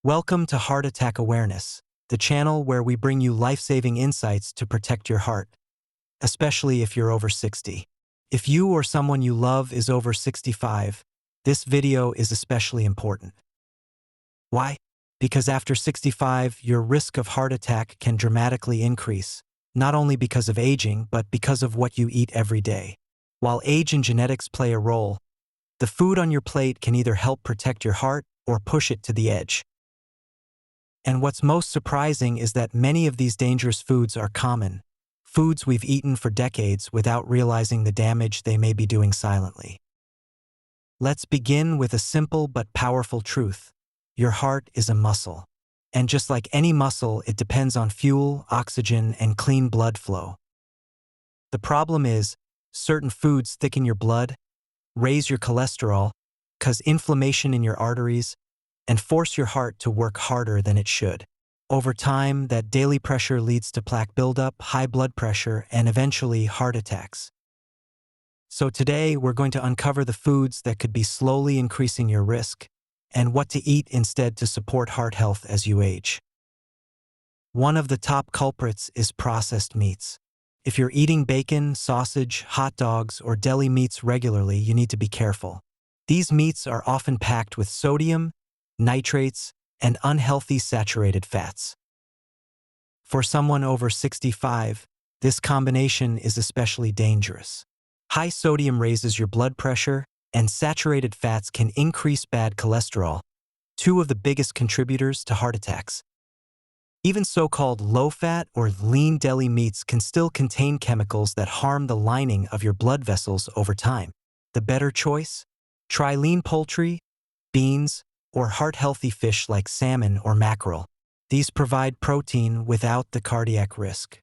Welcome to Heart Attack Awareness, the channel where we bring you life-saving insights to protect your heart, especially if you're over 60. If you or someone you love is over 65, this video is especially important. Why? Because after 65, your risk of heart attack can dramatically increase, not only because of aging, but because of what you eat every day. While age and genetics play a role, the food on your plate can either help protect your heart or push it to the edge. And what's most surprising is that many of these dangerous foods are common, foods we've eaten for decades without realizing the damage they may be doing silently. Let's begin with a simple but powerful truth. Your heart is a muscle. And just like any muscle, it depends on fuel, oxygen, and clean blood flow. The problem is, certain foods thicken your blood, raise your cholesterol, cause inflammation in your arteries, and force your heart to work harder than it should. Over time, that daily pressure leads to plaque buildup, high blood pressure, and eventually heart attacks. So today, we're going to uncover the foods that could be slowly increasing your risk, and what to eat instead to support heart health as you age. One of the top culprits is processed meats. If you're eating bacon, sausage, hot dogs, or deli meats regularly, you need to be careful. These meats are often packed with sodium, nitrates, and unhealthy saturated fats. For someone over 65, this combination is especially dangerous. High sodium raises your blood pressure, and saturated fats can increase bad cholesterol, two of the biggest contributors to heart attacks. Even so-called low-fat or lean deli meats can still contain chemicals that harm the lining of your blood vessels over time. The better choice? Try lean poultry, beans, or heart-healthy fish like salmon or mackerel. These provide protein without the cardiac risk.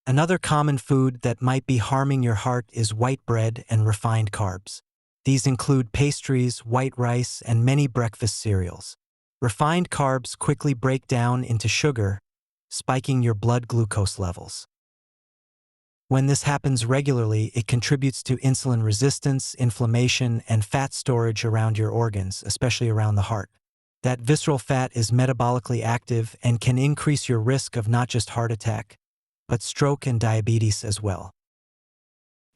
Another common food that might be harming your heart is white bread and refined carbs. These include pastries, white rice, and many breakfast cereals. Refined carbs quickly break down into sugar, spiking your blood glucose levels. When this happens regularly, it contributes to insulin resistance, inflammation, and fat storage around your organs, especially around the heart. That visceral fat is metabolically active and can increase your risk of not just heart attack, but stroke and diabetes as well.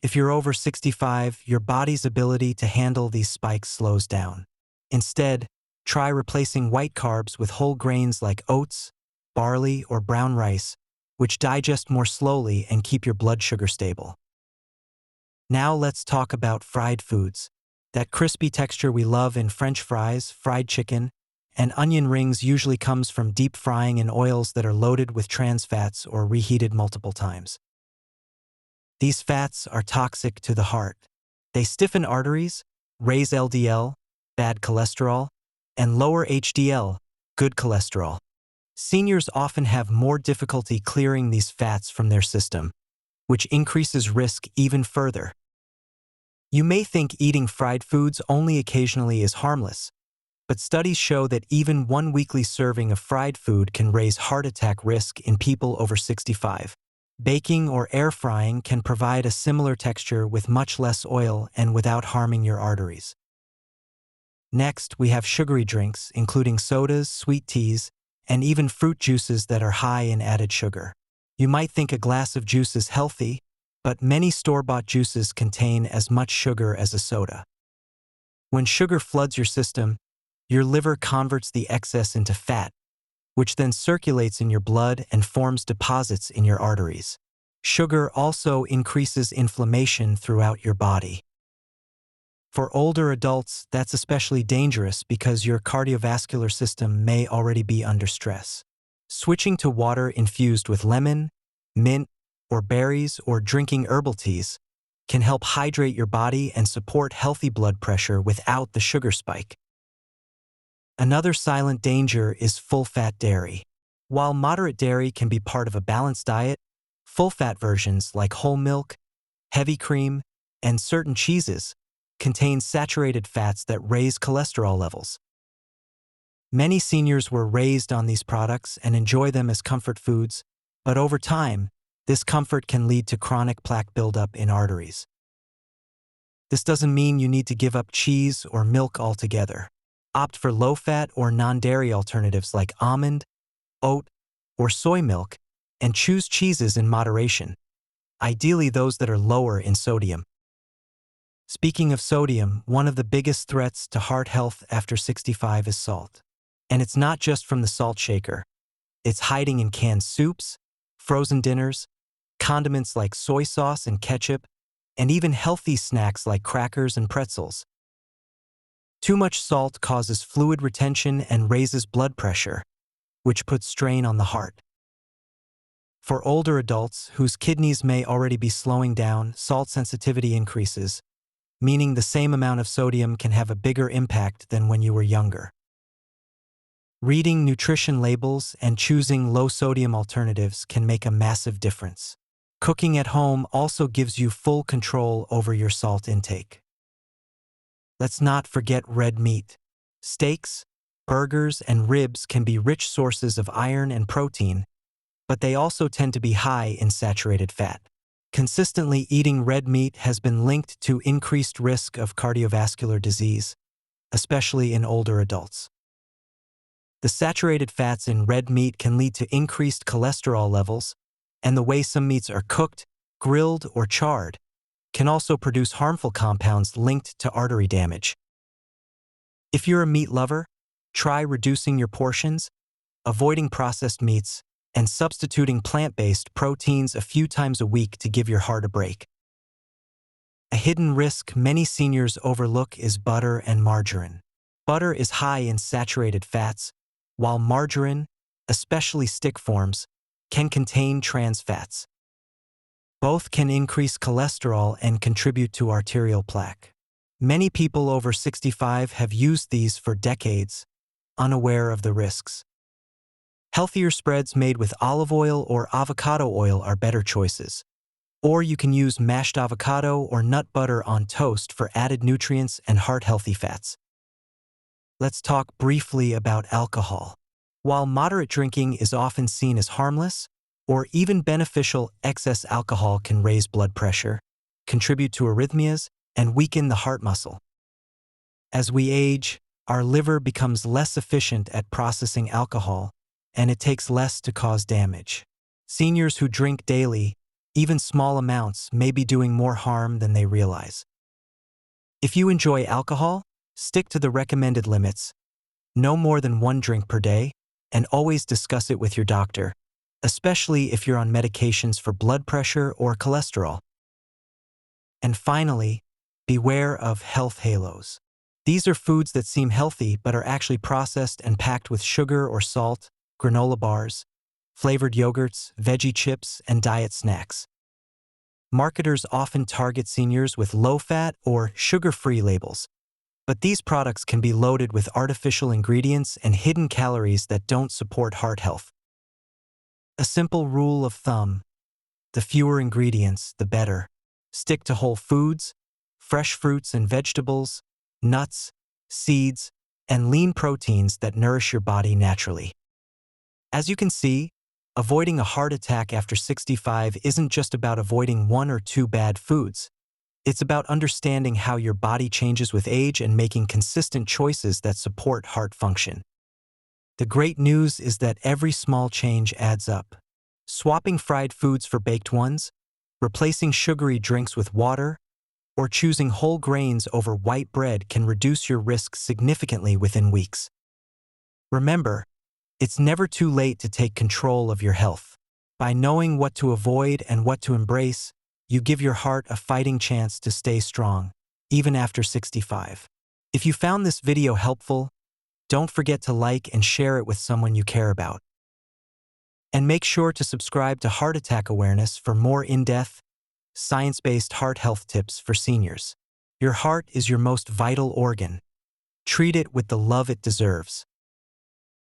If you're over 65, your body's ability to handle these spikes slows down. Instead, try replacing white carbs with whole grains like oats, barley, or brown rice, which digest more slowly and keep your blood sugar stable. Now let's talk about fried foods. That crispy texture we love in French fries, fried chicken, and onion rings usually comes from deep frying in oils that are loaded with trans fats or reheated multiple times. These fats are toxic to the heart. They stiffen arteries, raise LDL, bad cholesterol, and lower HDL, good cholesterol. Seniors often have more difficulty clearing these fats from their system, which increases risk even further. You may think eating fried foods only occasionally is harmless, but studies show that even one weekly serving of fried food can raise heart attack risk in people over 65. Baking or air frying can provide a similar texture with much less oil and without harming your arteries. Next, we have sugary drinks, including sodas, sweet teas, and even fruit juices that are high in added sugar. You might think a glass of juice is healthy, but many store-bought juices contain as much sugar as a soda. When sugar floods your system, your liver converts the excess into fat, which then circulates in your blood and forms deposits in your arteries. Sugar also increases inflammation throughout your body. For older adults, that's especially dangerous because your cardiovascular system may already be under stress. Switching to water infused with lemon, mint, or berries, or drinking herbal teas can help hydrate your body and support healthy blood pressure without the sugar spike. Another silent danger is full-fat dairy. While moderate dairy can be part of a balanced diet, full-fat versions like whole milk, heavy cream, and certain cheeses contain saturated fats that raise cholesterol levels. Many seniors were raised on these products and enjoy them as comfort foods, but over time, this comfort can lead to chronic plaque buildup in arteries. This doesn't mean you need to give up cheese or milk altogether. Opt for low-fat or non-dairy alternatives like almond, oat, or soy milk, and choose cheeses in moderation, ideally those that are lower in sodium. Speaking of sodium, one of the biggest threats to heart health after 65 is salt. And it's not just from the salt shaker. It's hiding in canned soups, frozen dinners, condiments like soy sauce and ketchup, and even healthy snacks like crackers and pretzels. Too much salt causes fluid retention and raises blood pressure, which puts strain on the heart. For older adults whose kidneys may already be slowing down, salt sensitivity increases, meaning the same amount of sodium can have a bigger impact than when you were younger. Reading nutrition labels and choosing low-sodium alternatives can make a massive difference. Cooking at home also gives you full control over your salt intake. Let's not forget red meat. Steaks, burgers, and ribs can be rich sources of iron and protein, but they also tend to be high in saturated fat. Consistently eating red meat has been linked to increased risk of cardiovascular disease, especially in older adults. The saturated fats in red meat can lead to increased cholesterol levels, and the way some meats are cooked, grilled, or charred can also produce harmful compounds linked to artery damage. If you're a meat lover, try reducing your portions, avoiding processed meats, and substituting plant-based proteins a few times a week to give your heart a break. A hidden risk many seniors overlook is butter and margarine. Butter is high in saturated fats, while margarine, especially stick forms, can contain trans fats. Both can increase cholesterol and contribute to arterial plaque. Many people over 65 have used these for decades, unaware of the risks. Healthier spreads made with olive oil or avocado oil are better choices. Or you can use mashed avocado or nut butter on toast for added nutrients and heart-healthy fats. Let's talk briefly about alcohol. While moderate drinking is often seen as harmless or even beneficial, excess alcohol can raise blood pressure, contribute to arrhythmias, and weaken the heart muscle. As we age, our liver becomes less efficient at processing alcohol, and it takes less to cause damage. Seniors who drink daily, even small amounts, may be doing more harm than they realize. If you enjoy alcohol, stick to the recommended limits, no more than 1 drink per day, and always discuss it with your doctor, especially if you're on medications for blood pressure or cholesterol. And finally, beware of health halos. These are foods that seem healthy but are actually processed and packed with sugar or salt, granola bars, flavored yogurts, veggie chips, and diet snacks. Marketers often target seniors with low-fat or sugar-free labels, but these products can be loaded with artificial ingredients and hidden calories that don't support heart health. A simple rule of thumb: the fewer ingredients, the better. Stick to whole foods, fresh fruits and vegetables, nuts, seeds, and lean proteins that nourish your body naturally. As you can see, avoiding a heart attack after 65 isn't just about avoiding 1 or 2 bad foods. It's about understanding how your body changes with age and making consistent choices that support heart function. The great news is that every small change adds up. Swapping fried foods for baked ones, replacing sugary drinks with water, or choosing whole grains over white bread can reduce your risk significantly within weeks. Remember, it's never too late to take control of your health. By knowing what to avoid and what to embrace, you give your heart a fighting chance to stay strong, even after 65. If you found this video helpful, don't forget to like and share it with someone you care about. And make sure to subscribe to Heart Attack Awareness for more in-depth, science-based heart health tips for seniors. Your heart is your most vital organ. Treat it with the love it deserves.